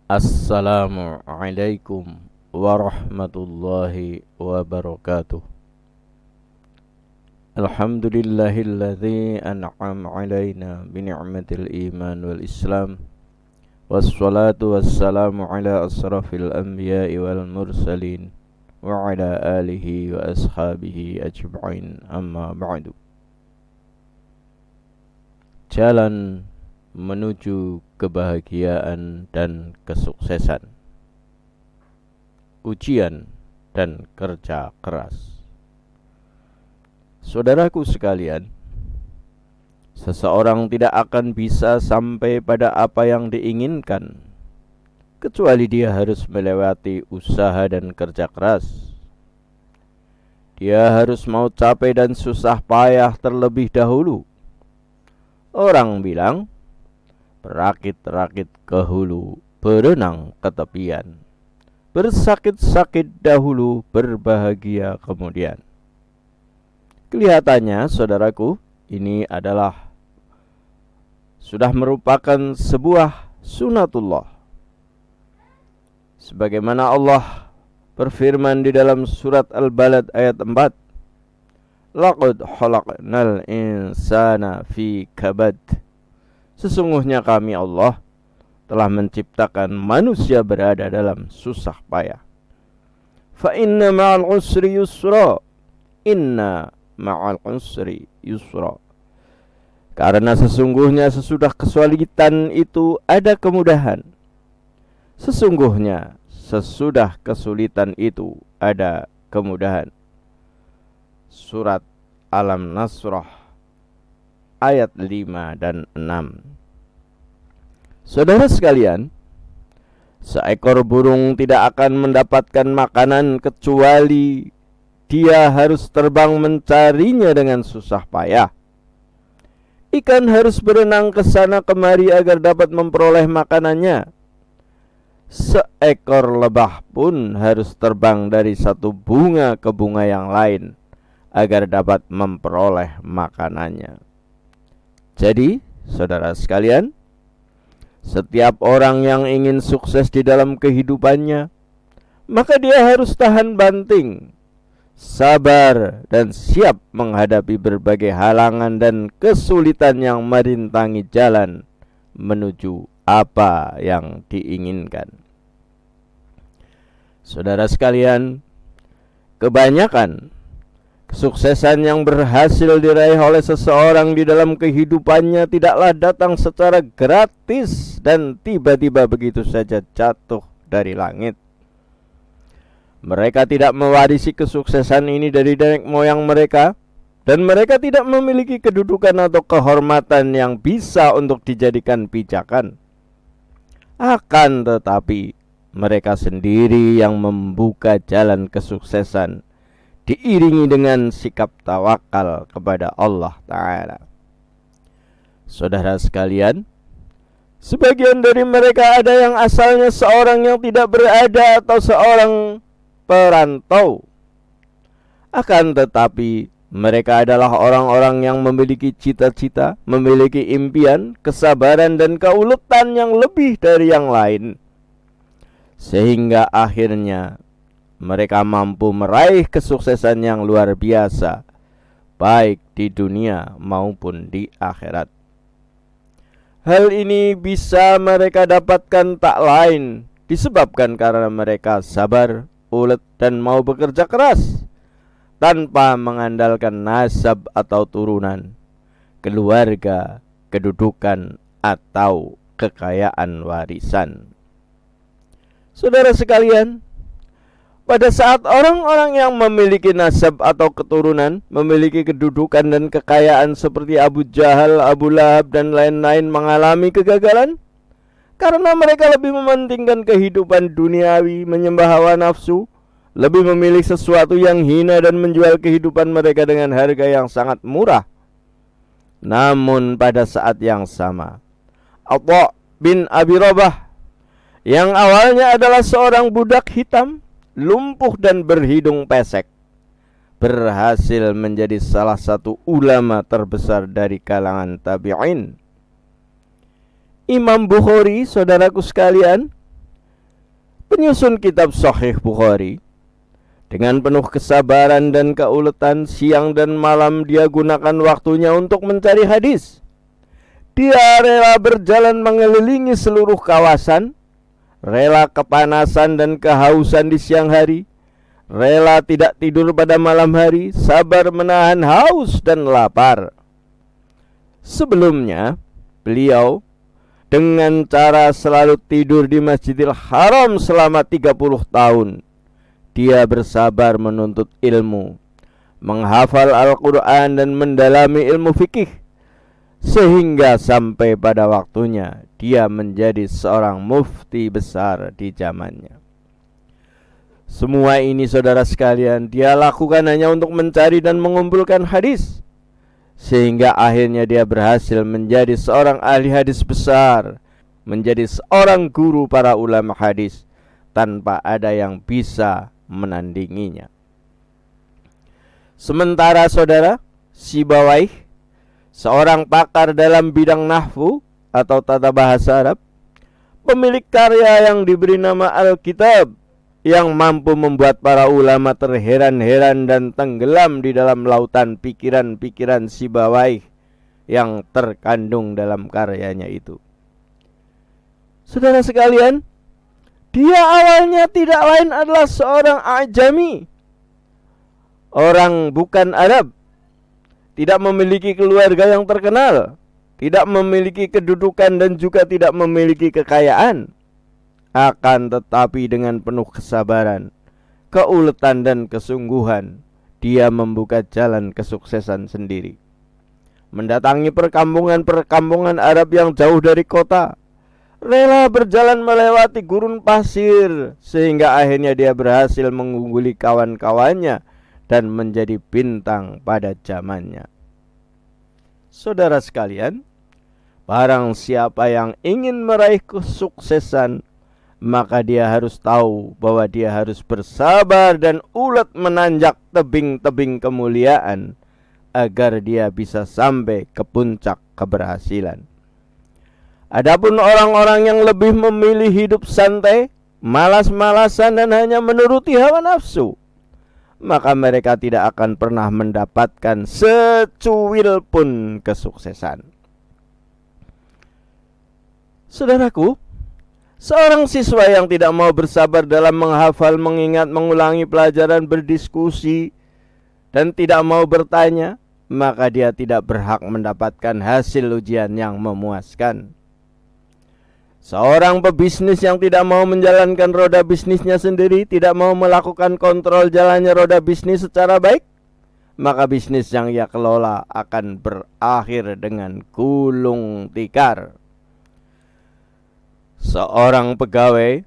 Assalamualaikum warahmatullahi wabarakatuh. Alhamdulillahilladzi an'ama alaina bini'matil iman wal islam. Wassalatu wassalamu ala asrafil anbiya'i wal mursalin wa ala alihi wa ashabihi ajma'in, amma ba'du. Jalan menuju kebahagiaan dan kesuksesan, ujian dan kerja keras. Saudaraku sekalian, seseorang tidak akan bisa sampai pada apa yang diinginkan kecuali dia harus melewati usaha dan kerja keras. Dia harus mau capek dan susah payah terlebih dahulu. Orang bilang, berakit-rakit ke hulu, berenang ke tepian. Bersakit-sakit dahulu, berbahagia kemudian. Kelihatannya, saudaraku, ini adalah sudah merupakan sebuah sunatullah. Sebagaimana Allah berfirman di dalam surat Al-Balad ayat 4, Laqad khalaqnal insana fi kabad. Sesungguhnya kami Allah telah menciptakan manusia berada dalam susah payah. Fa inna ma'al usri yusra. Inna ma'al usri yusra. Karena sesungguhnya sesudah kesulitan itu ada kemudahan. Sesungguhnya sesudah kesulitan itu ada kemudahan. Surat Al-Nasrah ayat 5 dan 6. Saudara sekalian, seekor burung tidak akan mendapatkan makanan kecuali dia harus terbang mencarinya dengan susah payah. Ikan harus berenang ke sana kemari agar dapat memperoleh makanannya. Seekor lebah pun harus terbang dari satu bunga ke bunga yang lain agar dapat memperoleh makanannya. Jadi, saudara sekalian, setiap orang yang ingin sukses di dalam kehidupannya, maka dia harus tahan banting, sabar, dan siap menghadapi berbagai halangan dan kesulitan yang merintangi jalan menuju apa yang diinginkan. Saudara sekalian, kebanyakan kesuksesan yang berhasil diraih oleh seseorang di dalam kehidupannya tidaklah datang secara gratis dan tiba-tiba begitu saja jatuh dari langit. Mereka tidak mewarisi kesuksesan ini dari nenek moyang mereka, dan mereka tidak memiliki kedudukan atau kehormatan yang bisa untuk dijadikan pijakan. Akan tetapi, mereka sendiri yang membuka jalan kesuksesan, diiringi dengan sikap tawakal kepada Allah Ta'ala. Saudara sekalian, sebagian dari mereka ada yang asalnya seorang yang tidak berada atau seorang perantau. Akan tetapi mereka adalah orang-orang yang memiliki cita-cita, memiliki impian, kesabaran dan keuletan yang lebih dari yang lain, sehingga akhirnya mereka mampu meraih kesuksesan yang luar biasa, baik di dunia maupun di akhirat. Hal ini bisa mereka dapatkan tak lain disebabkan karena mereka sabar, ulet, dan mau bekerja keras, tanpa mengandalkan nasab atau turunan, keluarga, kedudukan, atau kekayaan warisan. Saudara sekalian, pada saat orang-orang yang memiliki nasab atau keturunan, memiliki kedudukan dan kekayaan seperti Abu Jahal, Abu Lahab, dan lain-lain mengalami kegagalan, karena mereka lebih mementingkan kehidupan duniawi, menyembah hawa nafsu, lebih memilih sesuatu yang hina dan menjual kehidupan mereka dengan harga yang sangat murah. Namun pada saat yang sama, Atha bin Abi Rabah, yang awalnya adalah seorang budak hitam, lumpuh dan berhidung pesek, berhasil menjadi salah satu ulama terbesar dari kalangan tabi'in. Imam Bukhari, saudaraku sekalian, Penyusun kitab Sahih Bukhari, dengan penuh kesabaran dan keuletan, siang dan malam dia gunakan waktunya untuk mencari hadis. Dia rela berjalan mengelilingi seluruh kawasan, rela kepanasan dan kehausan di siang hari, rela tidak tidur pada malam hari, sabar menahan haus dan lapar. Sebelumnya, beliau dengan cara selalu tidur di Masjidil Haram selama 30 tahun. Dia bersabar menuntut ilmu, menghafal Al-Quran dan mendalami ilmu fikih, sehingga sampai pada waktunya dia menjadi seorang mufti besar di zamannya. Semua ini saudara sekalian dia lakukan hanya untuk mencari dan mengumpulkan hadis, sehingga akhirnya dia berhasil menjadi seorang ahli hadis besar, menjadi seorang guru para ulama hadis tanpa ada yang bisa menandinginya. Sementara saudara, Sibawayh, seorang pakar dalam bidang nahwu atau tata bahasa Arab, pemilik karya yang diberi nama Alkitab, yang mampu membuat para ulama terheran-heran dan tenggelam di dalam lautan pikiran-pikiran Sibawayh yang terkandung dalam karyanya itu. Saudara sekalian, dia awalnya tidak lain adalah seorang ajami, orang bukan Arab, tidak memiliki keluarga yang terkenal, tidak memiliki kedudukan dan juga tidak memiliki kekayaan. Akan tetapi dengan penuh kesabaran, keuletan dan kesungguhan, dia membuka jalan kesuksesan sendiri. Mendatangi perkampungan-perkampungan Arab yang jauh dari kota, rela berjalan melewati gurun pasir, sehingga akhirnya dia berhasil mengungguli kawan-kawannya dan menjadi bintang pada zamannya. Saudara sekalian, barang siapa yang ingin meraih kesuksesan, maka dia harus tahu bahwa dia harus bersabar dan ulet menanjak tebing-tebing kemuliaan agar dia bisa sampai ke puncak keberhasilan. Adapun orang-orang yang lebih memilih hidup santai, malas-malasan dan hanya menuruti hawa nafsu, maka mereka tidak akan pernah mendapatkan secuil pun kesuksesan. Saudaraku, seorang siswa yang tidak mau bersabar dalam menghafal, mengingat, mengulangi pelajaran, berdiskusi, dan tidak mau bertanya, maka dia tidak berhak mendapatkan hasil ujian yang memuaskan. Seorang pebisnis yang tidak mau menjalankan roda bisnisnya sendiri, tidak mau melakukan kontrol jalannya roda bisnis secara baik, maka bisnis yang ia kelola akan berakhir dengan gulung tikar. Seorang pegawai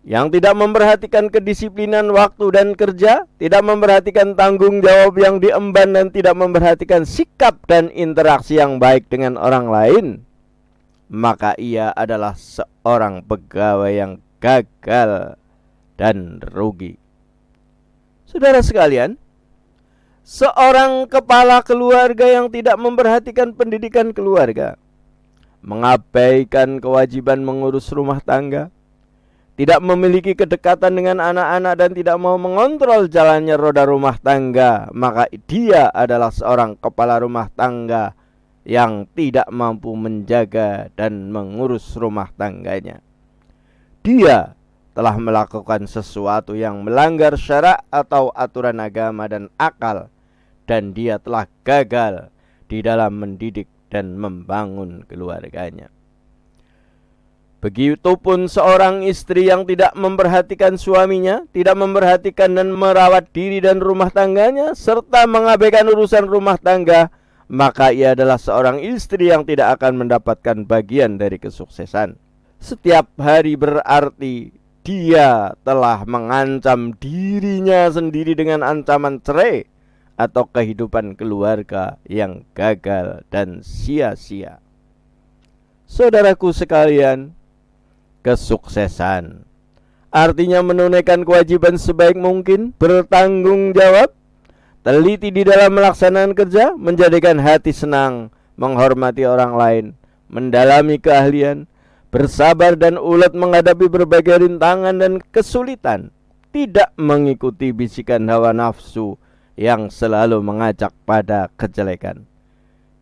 yang tidak memperhatikan kedisiplinan waktu dan kerja, tidak memperhatikan tanggung jawab yang diemban, dan tidak memperhatikan sikap dan interaksi yang baik dengan orang lain, maka ia adalah seorang pegawai yang gagal dan rugi. Saudara sekalian, seorang kepala keluarga yang tidak memperhatikan pendidikan keluarga, mengabaikan kewajiban mengurus rumah tangga, tidak memiliki kedekatan dengan anak-anak, dan tidak mau mengontrol jalannya roda rumah tangga, maka dia adalah seorang kepala rumah tangga yang tidak mampu menjaga dan mengurus rumah tangganya. Dia telah melakukan sesuatu yang melanggar syarak atau aturan agama dan akal, dan dia telah gagal di dalam mendidik dan membangun keluarganya. Begitupun seorang istri yang tidak memperhatikan suaminya, tidak memperhatikan dan merawat diri dan rumah tangganya, serta mengabaikan urusan rumah tangga, maka ia adalah seorang istri yang tidak akan mendapatkan bagian dari kesuksesan. Setiap hari berarti dia telah mengancam dirinya sendiri dengan ancaman cerai atau kehidupan keluarga yang gagal dan sia-sia. Saudaraku sekalian, kesuksesan artinya menunaikan kewajiban sebaik mungkin, bertanggung jawab, teliti di dalam melaksanakan kerja, menjadikan hati senang, menghormati orang lain, mendalami keahlian, bersabar dan ulet menghadapi berbagai rintangan dan kesulitan, tidak mengikuti bisikan hawa nafsu yang selalu mengajak pada kejelekan.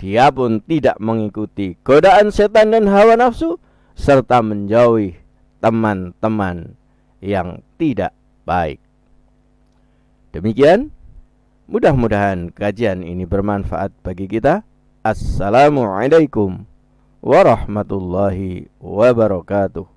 Dia pun tidak mengikuti godaan setan dan hawa nafsu, serta menjauhi teman-teman yang tidak baik. Demikian, mudah-mudahan kajian ini bermanfaat bagi kita. Assalamualaikum warahmatullahi wabarakatuh.